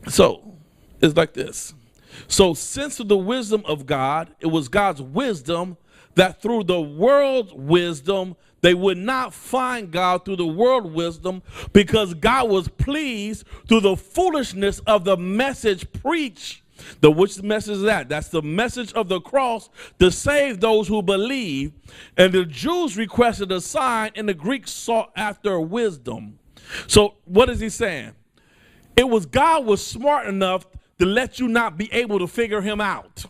So it's like this. So since the wisdom of God, it was God's wisdom that through the world's wisdom, they would not find God through the world wisdom, because God was pleased through the foolishness of the message preached. Which message is that? That's the message of the cross to save those who believe. And the Jews requested a sign, and the Greeks sought after wisdom. So what is he saying? It was God was smart enough to let you not be able to figure him out.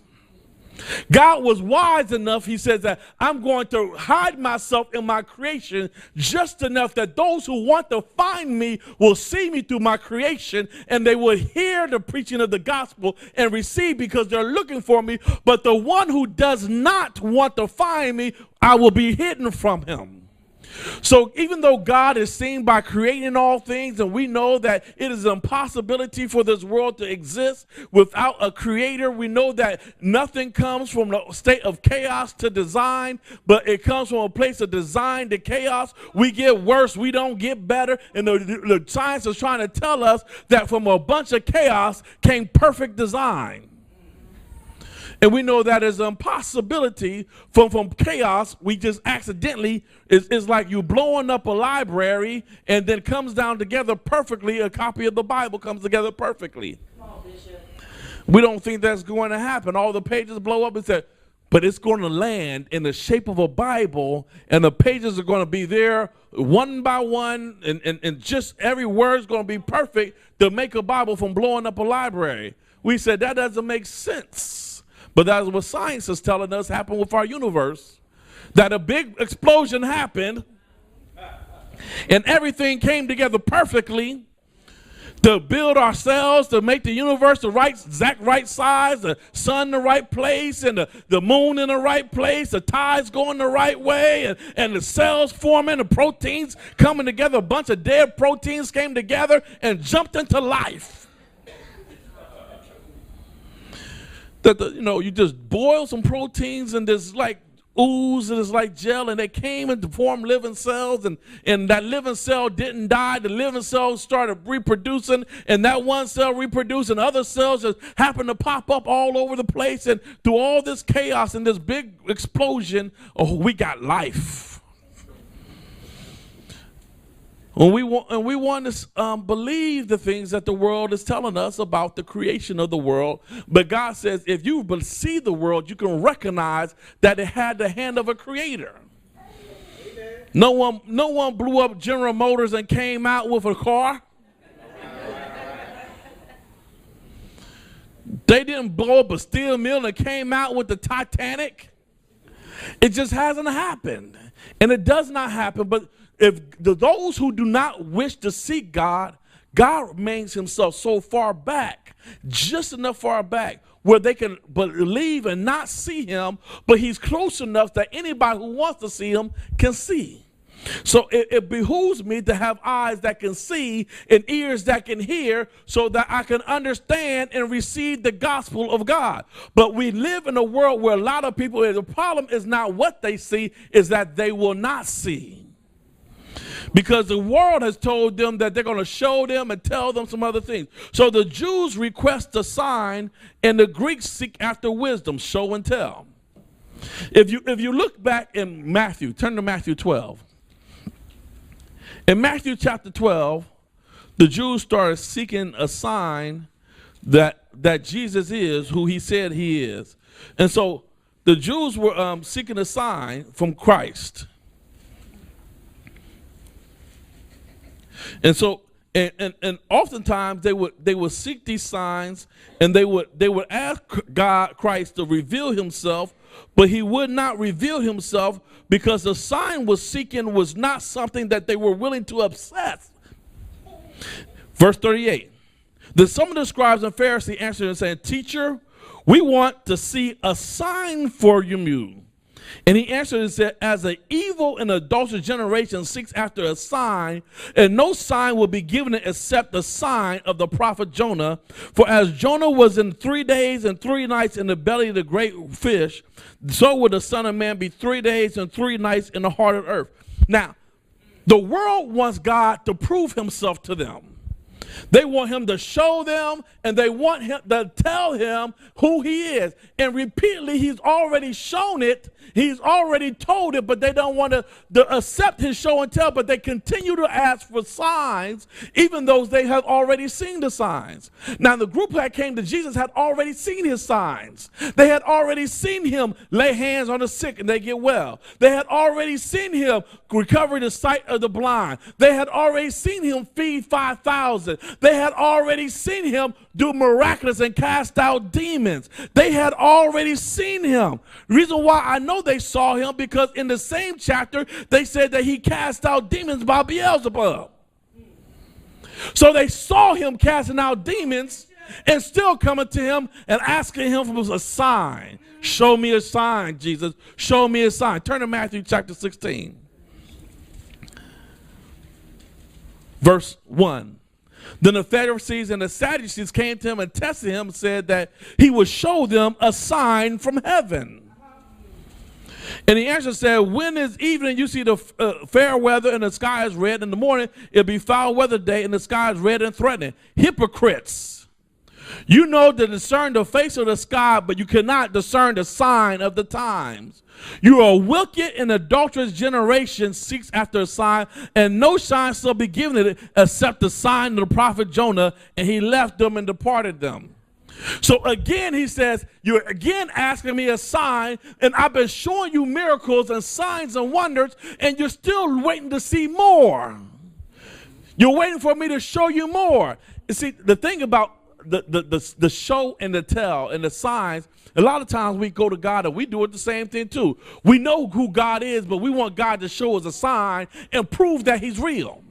God was wise enough, he says, that I'm going to hide myself in my creation just enough that those who want to find me will see me through my creation, and they will hear the preaching of the gospel and receive, because they're looking for me. But the one who does not want to find me, I will be hidden from him. So even though God is seen by creating all things, and we know that it is an impossibility for this world to exist without a creator, we know that nothing comes from the state of chaos to design, but it comes from a place of design to chaos. We get worse, we don't get better, and the science is trying to tell us that from a bunch of chaos came perfect design. And we know that is an impossibility from chaos. We just accidentally, it's like you blowing up a library and then comes down together perfectly. A copy of the Bible comes together perfectly. Come on, Bishop. We don't think that's going to happen. All the pages blow up and say, but it's going to land in the shape of a Bible, and the pages are going to be there one by one, and just every word is going to be perfect to make a Bible from blowing up a library. We said that doesn't make sense. But that's what science is telling us happened with our universe. That a big explosion happened and everything came together perfectly to build ourselves, to make the universe the exact right size, the sun the right place, and the moon in the right place, the tides going the right way, and the cells forming, the proteins coming together. A bunch of dead proteins came together and jumped into life. You just boil some proteins and there's like ooze and it's like gel, and they came and formed living cells, and that living cell didn't die. The living cell started reproducing, and that one cell reproduced, and other cells just happened to pop up all over the place, and through all this chaos and this big explosion, we got life. And we want to believe the things that the world is telling us about the creation of the world. But God says if you see the world, you can recognize that it had the hand of a creator. No one blew up General Motors and came out with a car. They didn't blow up a steel mill and came out with the Titanic. It just hasn't happened. And it does not happen. But if those who do not wish to seek God, God remains himself so far back, just enough far back, where they can believe and not see him, but he's close enough that anybody who wants to see him can see. So it behooves me to have eyes that can see and ears that can hear, so that I can understand and receive the gospel of God. But we live in a world where a lot of people, the problem is not what they see, is that they will not see. Because the world has told them that they're going to show them and tell them some other things. So the Jews request a sign, and the Greeks seek after wisdom, show and tell. If you look back in Matthew, turn to Matthew 12. In Matthew chapter 12, the Jews started seeking a sign that Jesus is who he said he is. And so the Jews were seeking a sign from Christ. And so, and oftentimes they would seek these signs, and they would ask Christ to reveal himself, but he would not reveal himself because the sign was seeking was not something that they were willing to obsess. Verse 38. Then some of the scribes and Pharisees answered and said, "Teacher, we want to see a sign for you." And he answered and said, "As an evil and adulterous generation seeks after a sign, and no sign will be given it except the sign of the prophet Jonah. For as Jonah was in 3 days and 3 nights in the belly of the great fish, so will the Son of Man be 3 days and 3 nights in the heart of earth." Now, the world wants God to prove himself to them. They want him to show them, and they want him to tell him who he is. And repeatedly, he's already shown it. He's already told it, but they don't want to accept his show and tell, but they continue to ask for signs, even though they have already seen the signs. Now, the group that came to Jesus had already seen his signs. They had already seen him lay hands on the sick and they get well. They had already seen him recover the sight of the blind. They had already seen him feed 5,000. They had already seen him do miraculous and cast out demons. They had already seen him. The reason why I know they saw him, because in the same chapter, they said that he cast out demons by Beelzebub. So they saw him casting out demons and still coming to him and asking him for a sign. Show me a sign, Jesus. Show me a sign. Turn to Matthew chapter 16. Verse 1. Then the Pharisees and the Sadducees came to him and tested him and said that he would show them a sign from heaven. And the answer said, when is evening, you see the fair weather and the sky is red. In the morning, it'll be foul weather day and the sky is red and threatening. Hypocrites! You know to discern the face of the sky, but you cannot discern the sign of the times. You are wicked and adulterous generation seeks after a sign, and no sign shall be given it except the sign of the prophet Jonah. And he left them and departed them. So again, he says, you're again asking me a sign, and I've been showing you miracles and signs and wonders, and you're still waiting to see more. You're waiting for me to show you more. You see, the thing about the show and the tell and the signs, a lot of times we go to God and we do it the same thing too. We know who God is, but we want God to show us a sign and prove that he's real.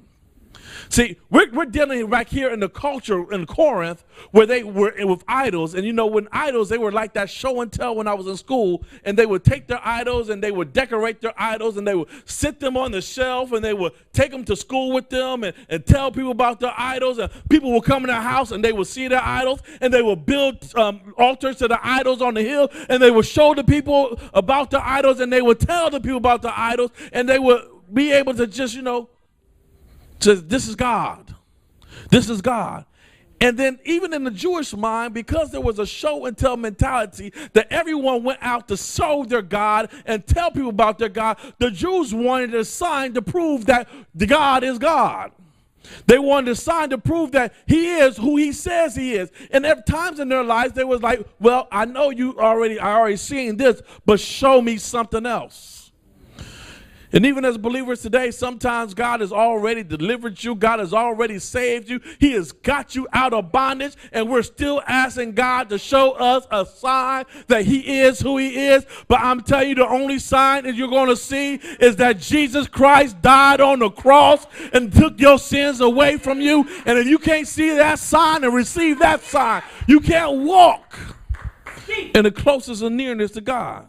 See, we're dealing right here in the culture in Corinth where they were with idols. And you know, when idols, they were like that show and tell when I was in school. And they would take their idols and they would decorate their idols and they would sit them on the shelf and they would take them to school with them and tell people about their idols. And people would come in their house and they would see their idols and they would build altars to the idols on the hill. And they would show the people about the idols and they would tell the people about the idols. And they would be able to just, you know, says, this is God. This is God. And then even in the Jewish mind, because there was a show and tell mentality that everyone went out to show their God and tell people about their God, the Jews wanted a sign to prove that the God is God. They wanted a sign to prove that he is who he says he is. And at times in their lives, they was like, well, I know I already seen this, but show me something else. And even as believers today, sometimes God has already delivered you. God has already saved you. He has got you out of bondage. And we're still asking God to show us a sign that he is who he is. But I'm telling you, the only sign that you're going to see is that Jesus Christ died on the cross and took your sins away from you. And if you can't see that sign and receive that sign, you can't walk in the closest and nearness to God.